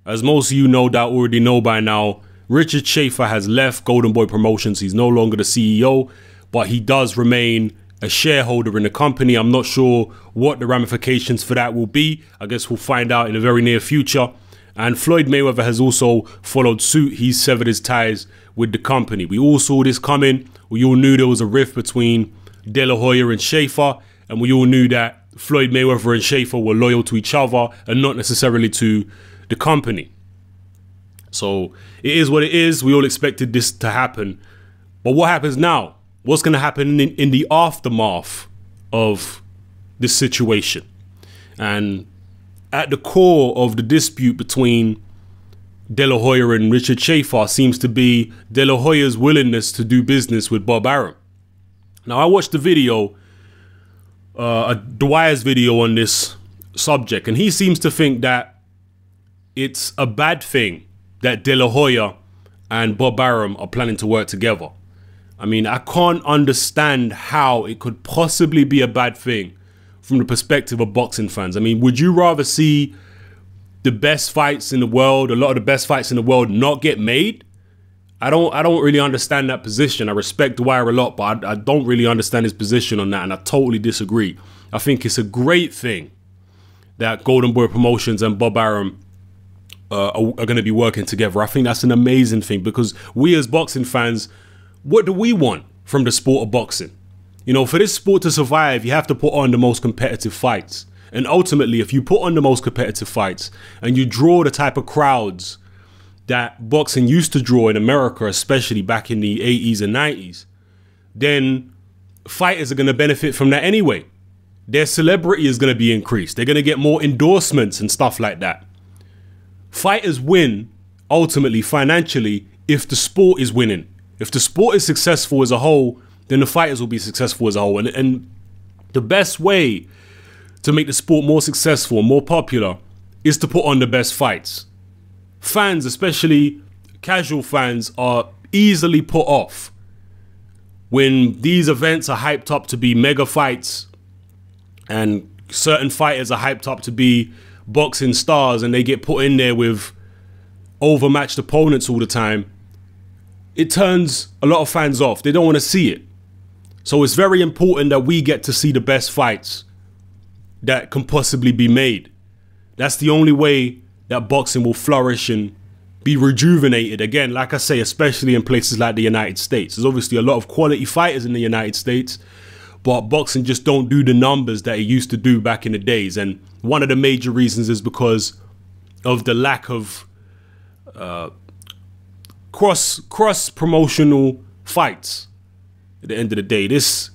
As most of you no doubt already know by now, Richard Schaefer has left Golden Boy Promotions. He's no longer the CEO, but he does remain a shareholder in the company. I'm not sure what the ramifications for that will be. I guess we'll find out in the very near future. And Floyd Mayweather has also followed suit. He's severed his ties with the company. We all saw this coming. We all knew there was a rift between De La Hoya and Schaefer, and we all knew that Floyd Mayweather and Schaefer were loyal to each other and not necessarily to the company. So it is what it is. We all expected this to happen. But what happens now? What's going to happen in the aftermath of this situation? And at the core of the dispute between De La Hoya and Richard Schaefer seems to be De La Hoya's willingness to do business with Bob Arum. Now, I watched the video, Dwyer's video on this subject, and he seems to think that it's a bad thing that De La Hoya and Bob Arum are planning to work together. I mean, I can't understand how it could possibly be a bad thing from the perspective of boxing fans. I mean, would you rather see the best fights in the world, a lot of the best fights in the world, not get made? I don't really understand that position. I respect Dwyer a lot, but I don't really understand his position on that, and I totally disagree. I think it's a great thing that Golden Boy Promotions and Bob Arum are going to be working together. I think that's an amazing thing, because we as boxing fans, what do we want from the sport of boxing? You know, for this sport to survive, you have to put on the most competitive fights. And ultimately, if you put on the most competitive fights and you draw the type of crowds that boxing used to draw in America, especially back in the 80s and 90s, then fighters are going to benefit from that anyway. Their celebrity is going to be increased. They're going to get more endorsements and stuff like that. Fighters win, ultimately, financially, if the sport is winning. If the sport is successful as a whole, then the fighters will be successful as a whole. And the best way to make the sport more successful and more popular is to put on the best fights. Fans, especially casual fans, are easily put off when these events are hyped up to be mega fights and certain fighters are hyped up to be boxing stars and they get put in there with overmatched opponents all the time. It turns a lot of fans off. They don't want to see it. So it's very important that we get to see the best fights that can possibly be made. That's the only way that boxing will flourish and be rejuvenated. Again, like I say, especially in places like the United States. There's obviously a lot of quality fighters in the United States, but boxing just don't do the numbers that it used to do back in the days. And one of the major reasons is because of the lack of cross promotional fights. At the end of the day, this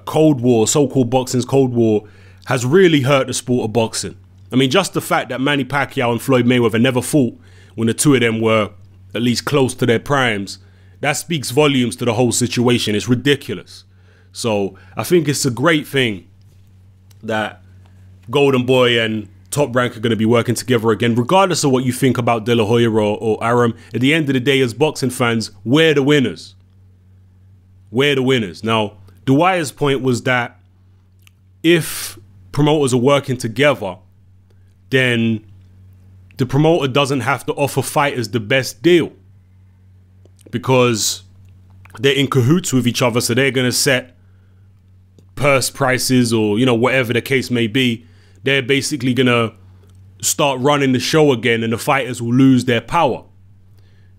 Cold War, so-called boxing's Cold War, has really hurt the sport of boxing. I mean, just the fact that Manny Pacquiao and Floyd Mayweather never fought when the two of them were at least close to their primes, that speaks volumes to the whole situation. It's ridiculous. So I think it's a great thing that Golden Boy and Top Rank are going to be working together again, regardless of what you think about De La Hoya or Arum. At the end of the day, as boxing fans, we're the winners. We're the winners. Now, Dwyer's point was that if promoters are working together, then the promoter doesn't have to offer fighters the best deal because they're in cahoots with each other, so they're going to set purse prices or, you know, whatever the case may be. They're basically going to start running the show again and the fighters will lose their power.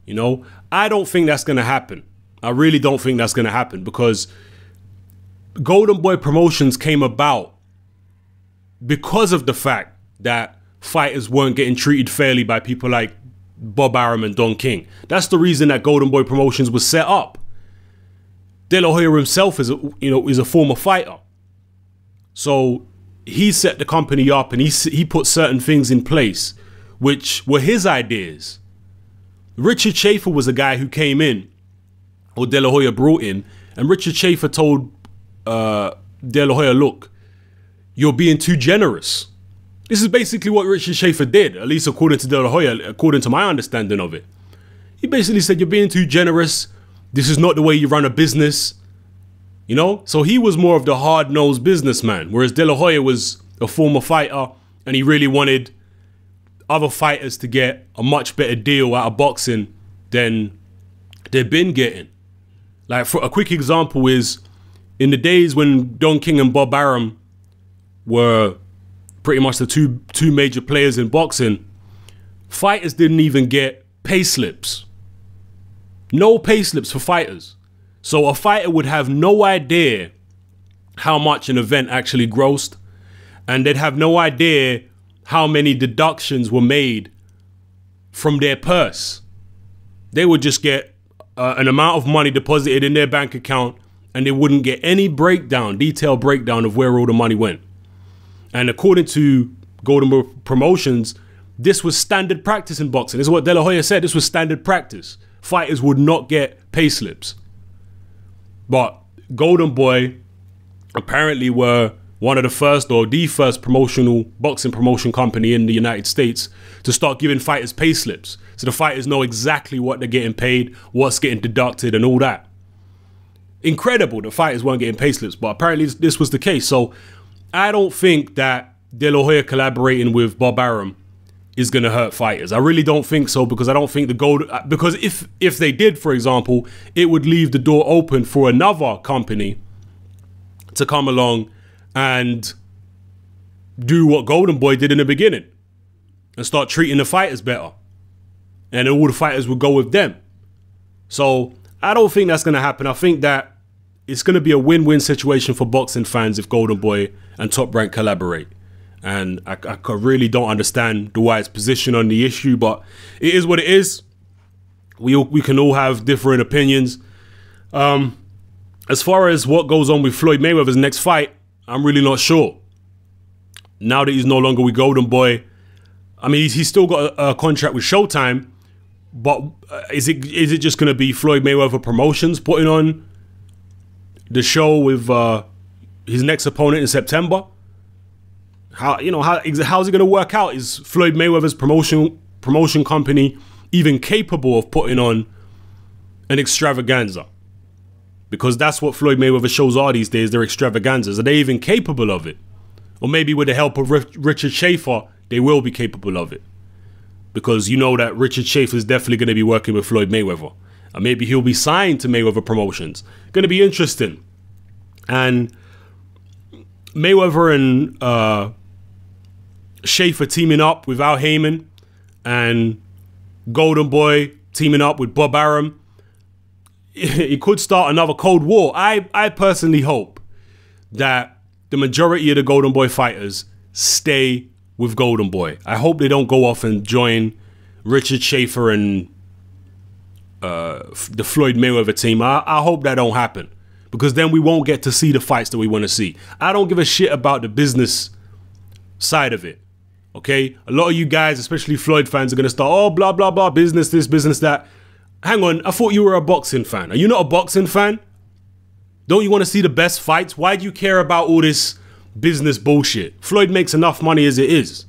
You know, I don't think that's going to happen. I really don't think that's going to happen because Golden Boy Promotions came about because of the fact that fighters weren't getting treated fairly by people like Bob Arum and Don King. That's the reason that Golden Boy Promotions was set up. De La Hoya himself is a former fighter. So he set the company up and he put certain things in place which were his ideas. Richard Schaefer was a guy who came in, or De La Hoya brought in, and Richard Schaefer told De La Hoya, look, you're being too generous. This is basically what Richard Schaefer did, at least according to De La Hoya, according to my understanding of it. He basically said, you're being too generous. This is not the way you run a business. You know? So he was more of the hard-nosed businessman, whereas De La Hoya was a former fighter and he really wanted other fighters to get a much better deal out of boxing than they've been getting. Like, for a quick example is, in the days when Don King and Bob Arum were pretty much the two major players in boxing, fighters didn't even get pay slips. No pay slips for fighters. So a fighter would have no idea how much an event actually grossed, and they'd have no idea how many deductions were made from their purse. They would just get an amount of money deposited in their bank account, and they wouldn't get any detailed breakdown of where all the money went. And according to Golden Boy Promotions, this was standard practice in boxing. This is what De La Hoya said. This was standard practice. Fighters would not get pay slips. But Golden Boy apparently were one of the first, or the first, boxing promotion company in the United States to start giving fighters pay slips. So the fighters know exactly what they're getting paid, what's getting deducted, and all that. Incredible, the fighters weren't getting pay slips, but apparently this was the case. So I don't think that De La Hoya collaborating with Bob Arum is going to hurt fighters. I really don't think so, because I don't think because if they did, for example, it would leave the door open for another company to come along and do what Golden Boy did in the beginning and start treating the fighters better, and then all the fighters would go with them. So I don't think that's going to happen. I think that it's going to be a win-win situation for boxing fans if Golden Boy and Top Rank collaborate. And I really don't understand Dwight's position on the issue, but it is what it is. We can all have different opinions. As far as what goes on with Floyd Mayweather's next fight, I'm really not sure. Now that he's no longer with Golden Boy, I mean, he's still got a contract with Showtime, but is it just going to be Floyd Mayweather Promotions putting on the show with his next opponent in September? How's it going to work out? Is Floyd Mayweather's promotion company even capable of putting on an extravaganza? Because that's what Floyd Mayweather shows are these days. They're extravaganzas. Are they even capable of it? Or maybe with the help of Richard Schaefer, they will be capable of it. Because you know that Richard Schaefer is definitely going to be working with Floyd Mayweather. And maybe he'll be signed to Mayweather Promotions. Going to be interesting. And Mayweather and Schaefer teaming up with Al Heyman, and Golden Boy teaming up with Bob Arum. It could start another Cold War. I personally hope that the majority of the Golden Boy fighters stay with Golden Boy. I hope they don't go off and join Richard Schaefer and the Floyd Mayweather team. I hope that don't happen, because then we won't get to see the fights that we want to see. I don't give a shit about the business side of it. Okay, a lot of you guys, especially Floyd fans, are going to start, oh, blah, blah, blah, business this, business that. Hang on, I thought you were a boxing fan. Are you not a boxing fan? Don't you want to see the best fights? Why do you care about all this business bullshit? Floyd makes enough money as it is.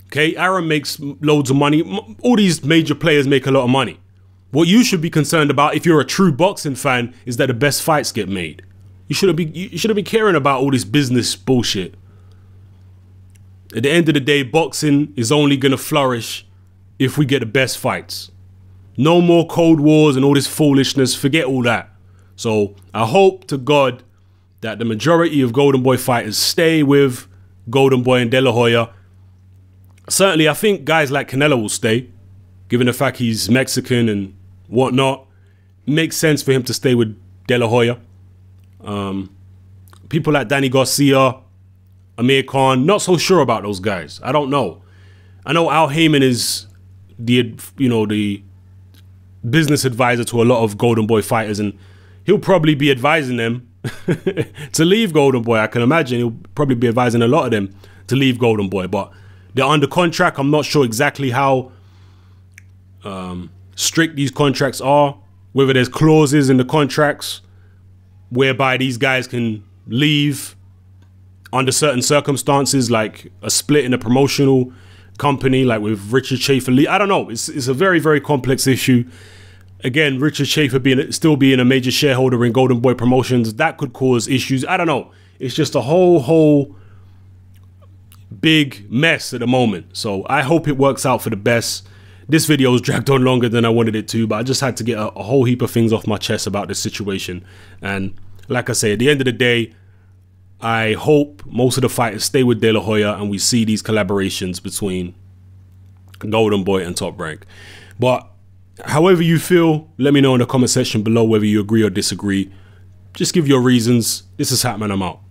Okay, Aaron makes loads of money. All these major players make a lot of money. What you should be concerned about, if you're a true boxing fan, is that the best fights get made. You shouldn't be caring about all this business bullshit. At the end of the day, boxing is only going to flourish if we get the best fights. No more Cold Wars and all this foolishness. Forget all that. So I hope to God that the majority of Golden Boy fighters stay with Golden Boy and De La Hoya. Certainly, I think guys like Canelo will stay, given the fact he's Mexican and whatnot. It makes sense for him to stay with De La Hoya. People like Danny Garcia, Amir Khan, not so sure about those guys. I don't know. I know Al Heyman is the business advisor to a lot of Golden Boy fighters, and he'll probably be advising them to leave Golden Boy. I can imagine he'll probably be advising a lot of them to leave Golden Boy, but they're under contract. I'm not sure exactly how strict these contracts are, whether there's clauses in the contracts whereby these guys can leave under certain circumstances, like a split in a promotional company, like with Richard Schaefer. I don't know. It's a very, very complex issue. Again, Richard Schaefer still being a major shareholder in Golden Boy Promotions, that could cause issues. I don't know. It's just a whole big mess at the moment. So I hope it works out for the best. This video was dragged on longer than I wanted it to, but I just had to get a whole heap of things off my chest about this situation. And like I say, at the end of the day, I hope most of the fighters stay with De La Hoya and we see these collaborations between Golden Boy and Top Rank. But however you feel, let me know in the comment section below whether you agree or disagree. Just give your reasons. This is Hatman, I'm out.